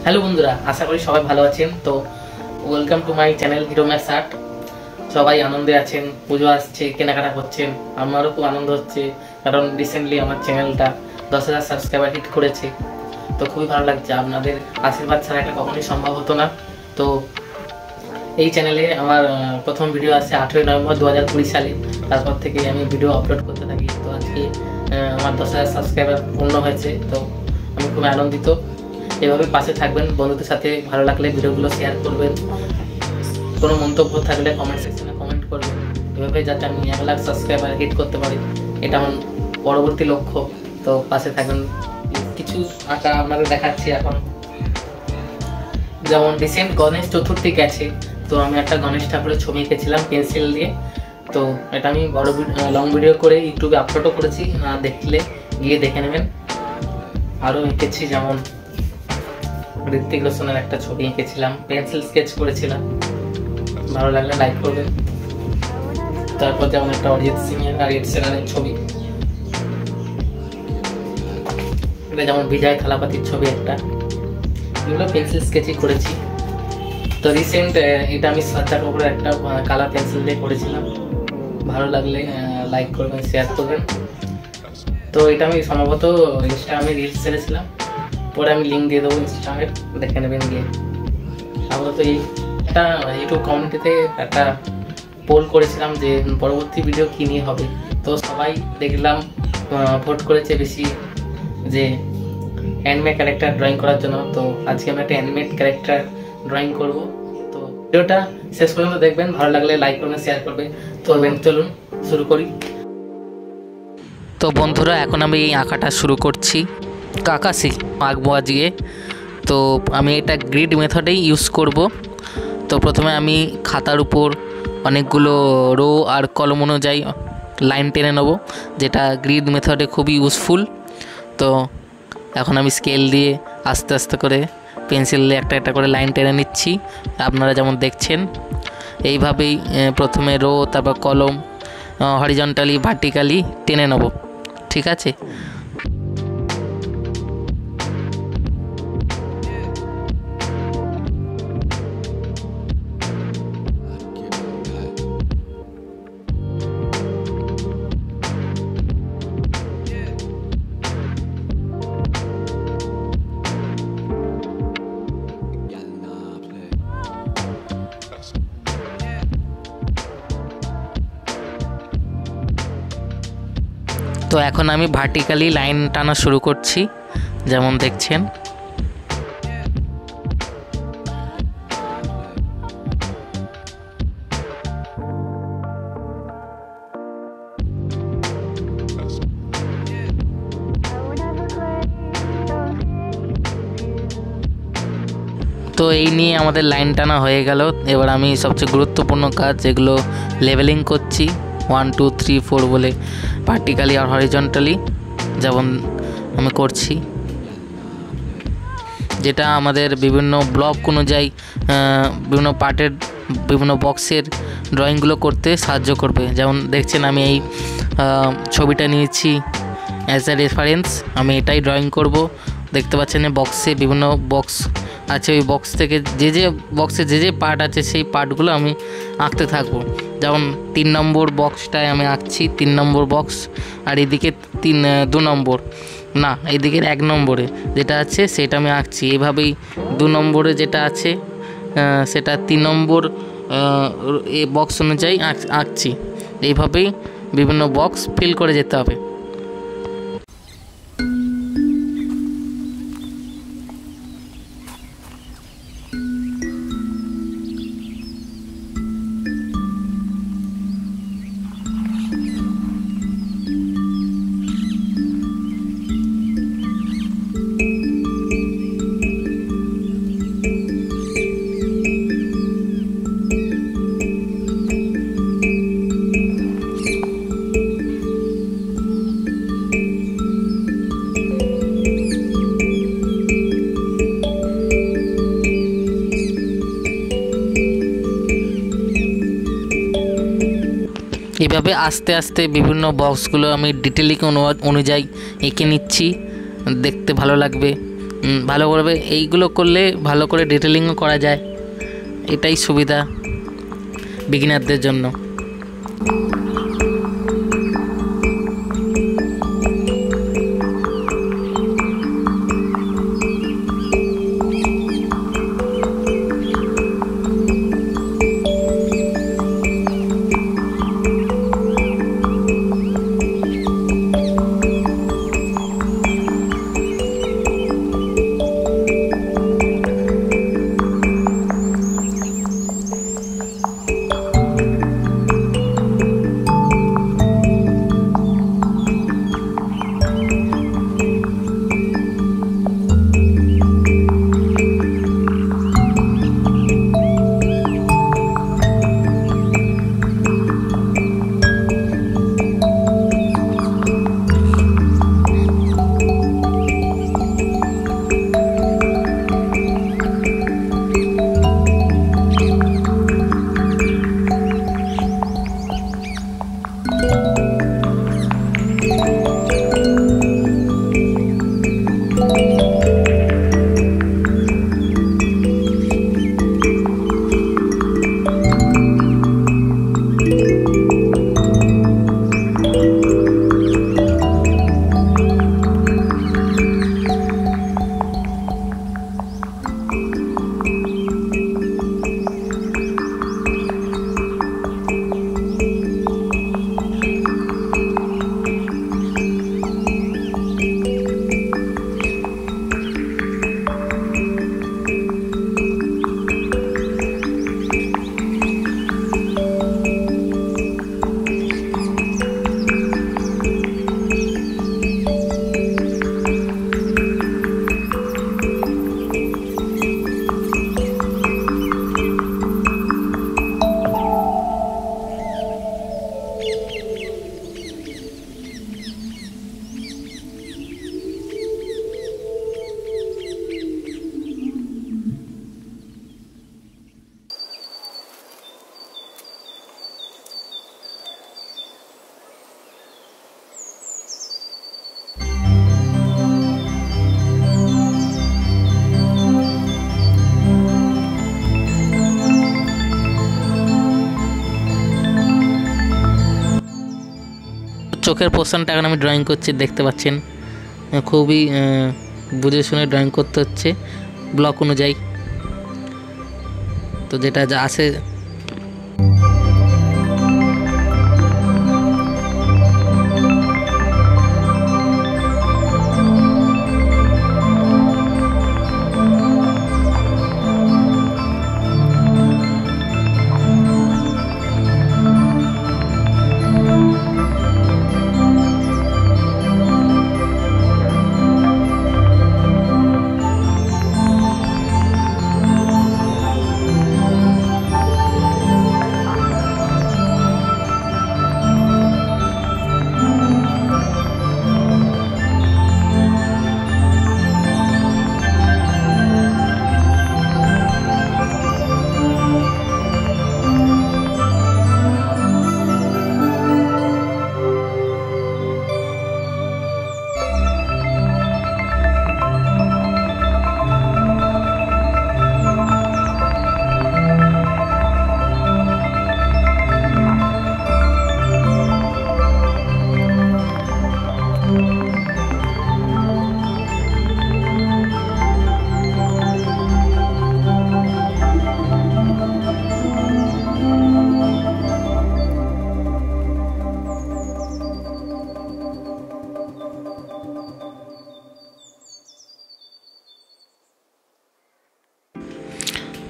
Hello বন্ধুরা, আশা করি সবাই ভালো আছেন। তো welcome to my channel hero max art. সবাই আনন্দে আছেন, পুজো আসছে, কেনাকাটা করছেন। আমারও খুব আনন্দ হচ্ছে, কারণ রিসেন্টলি আমার চ্যানেলটা 10,000 সাবস্ক্রাইবার হিট করেছে। তো খুবই ভালো লাগছে, আপনাদের আশীর্বাদ ছাড়া এটা কখনোই সম্ভব হতো না। তো এই চ্যানেলে আমার প্রথম ভিডিও আসছে 8ই নভেম্বর 2020 সালে। তারপর থেকে আমি ভিডিও আপলোড করতে থাকি। তো আজকে আমার 10,000 সাবস্ক্রাইবার পূর্ণ হয়েছে। তো আমি খুব আনন্দিত। এভাবে পাশে থাকবেন, বন্ধুদের সাথে ভালো লাগলে ভিডিওগুলো শেয়ার করবেন, কোনো মন্তব্য থাকলে কমেন্ট সেকশনে কমেন্ট করবেন। এভাবে যাতে আমি 1 লাখ সাবস্ক্রাইবার হিট করতে পারি, এটা আমার পরবর্তী লক্ষ্য। তো পাশে থাকবেন। কিছু আঁকা আপনাদের দেখাচ্ছি এখন। যেমন রিসেন্ট গণেশ চতুর্থী গেছে, তো আমি একটা গণেশ ঠাকুরের ছবি এঁকেছিলাম পেন্সিল দিয়ে। তো এটা আমি বড় লং ভিডিও করে ইউটিউবে আপলোডও করেছি, দেখলে গিয়ে দেখে নেবেন। আরও এঁকেছি, যেমন ঋত্বিক রোশনের একটা ছবি এঁকেছিলাম, পেন্সিল স্কেচ করেছিলাম, ভালো লাগলে লাইক করবেন। তারপর যেমন একটা অরিজিৎ সিং এর আর এড শেরানের ছবি, এটা যেমন বিজয় থালাপাতির ছবি একটা, এগুলো পেন্সিল স্কেচই করেছি। তো রিসেন্ট এটা আমি শ্রদ্ধা কাপুরের একটা কালার পেন্সিল দিয়ে করেছিলাম, ভালো লাগলে লাইক করবেন, শেয়ার করবেন। তো এটা আমি সম্ভবত ইনস্টাগ্রামে রিলস ছেড়েছিলাম, পরে আমি লিঙ্ক দিয়ে দেবো ইনস্টাগ্রামের, দেখে নেবেন গিয়ে। আপাতত একটা ইউটিউব কমিউনিটিতে একটা পোল করেছিলাম যে পরবর্তী ভিডিও কী নিয়ে হবে। তো সবাই দেখলাম ভোট করেছে বেশি যে অ্যানিমে ক্যারেক্টার ড্রয়িং করার জন্য। তো আজকে আমি একটা অ্যানিমেট ক্যারেক্টার ড্রয়িং করব। তো ভিডিওটা শেষ পর্যন্ত দেখবেন, ভালো লাগলে লাইক করবেন, শেয়ার করবেন। তো চলুন শুরু করি। তো বন্ধুরা, এখন আমি এই আঁকাটা শুরু করছি। কাকাশি আঁকবো আজকে। তো আমি এটা গ্রিড মেথডেই ইউজ করব। তো প্রথমে আমি খাতার উপর অনেকগুলো রো আর কলম অনুযায়ী লাইন টেনে নেব, যেটা গ্রিড মেথডে খুবই ইউজফুল। তো এখন আমি স্কেল দিয়ে আস্তে আস্তে করে পেন্সিল দিয়ে একটা একটা করে লাইন টেনে নিচ্ছি, আপনারা যেমন দেখছেন। এইভাবেই প্রথমে রো, তারপর কলম হরিজন্টালি ভার্টিক্যালি টেনে নেব, ঠিক আছে। তো এখন আমি ভার্টিক্যালি লাইন টানা শুরু করছি, যেমন দেখছেন। তো এই নিয়ে আমাদের লাইন টানা হয়ে গেল। এবার আমি সবচেয়ে গুরুত্বপূর্ণ কাজ, যেগুলো লেভেলিং করছি 1 2 3 4 বলে, ভার্টিক্যালি আর হরিজন্টালি যেমন আমি করছি, যেটা আমাদের বিভিন্ন ব্লক অনুযায়ী বিভিন্ন পার্টের বিভিন্ন বক্সের ড্রয়িংগুলো করতে সাহায্য করবে। যেমন দেখছেন আমি এই ছবিটা নিয়েছি অ্যাজ এ রেফারেন্স, আমি এটাই ড্রয়িং করব। দেখতে পাচ্ছেন বক্সে বিভিন্ন বক্স আছে, ওই বক্স থেকে যে বক্সে যে পার্ট আছে সেই পার্টগুলো আমি আঁকতে থাকবো। যেমন 3 নম্বর বক্সটায় আমি আঁকছি 3 নম্বর বক্স, আর এদিকে 2 নম্বর না, এদিকের 1 নম্বরে যেটা আছে সেটা আমি আঁকছি। এইভাবেই 2 নম্বরে যেটা আছে সেটা 3 নম্বর এই বক্স অনুযায়ী আঁকছি। এইভাবেই বিভিন্ন বক্স ফিল করে যেতে হবে। এভাবে আস্তে আস্তে বিভিন্ন বক্সগুলো আমি ডিটেলিং অনুযায়ী এঁকে নিচ্ছি, দেখতে ভালো লাগবে। ভালো করে এইগুলো করলে ভালো করে ডিটেলিংও করা যায়, এটাই সুবিধা বিগিনারদের জন্য। চোখের পোর্শনটা এখন আমি ড্রয়িং করছি, দেখতে পাচ্ছেন খুবই বুঝে শুনে ড্রয়িং করতে হচ্ছে ব্লক অনুযায়ী। তো যেটা যা আছে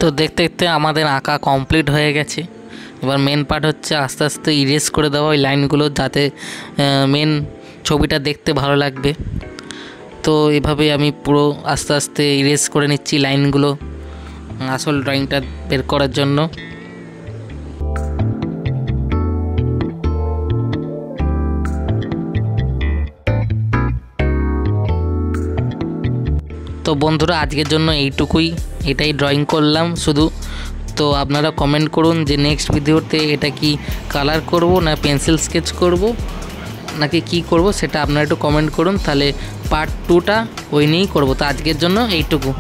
তো দেখতে দেখতে আমাদের আঁকা কমপ্লিট হয়ে গেছে। এবার মেন পার্ট হচ্ছে আস্তে আস্তে ইরেজ করে দেওয়া ওই লাইনগুলো, যাতে মেন ছবিটা দেখতে ভালো লাগবে। তো এভাবেই আমি পুরো আস্তে আস্তে ইরেজ করে নিচ্ছি লাইনগুলো আসল ড্রয়িংটা বের করার জন্য। তো বন্ধুরা আজকের জন্য এইটুকুই, এটাই ড্রয়িং করলাম শুধু। তো আপনারা কমেন্ট করুন যে নেক্সট ভিডিওতে এটা কি কালার করব না পেন্সিল স্কেচ করব। নাকি কি করব সেটা আপনারা একটু কমেন্ট করুন, তাহলে পার্ট 2টা ওই নিয়েই করবো। তো আজকের জন্য এইটুকু,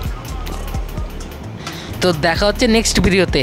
তো দেখা হচ্ছে নেক্সট ভিডিওতে।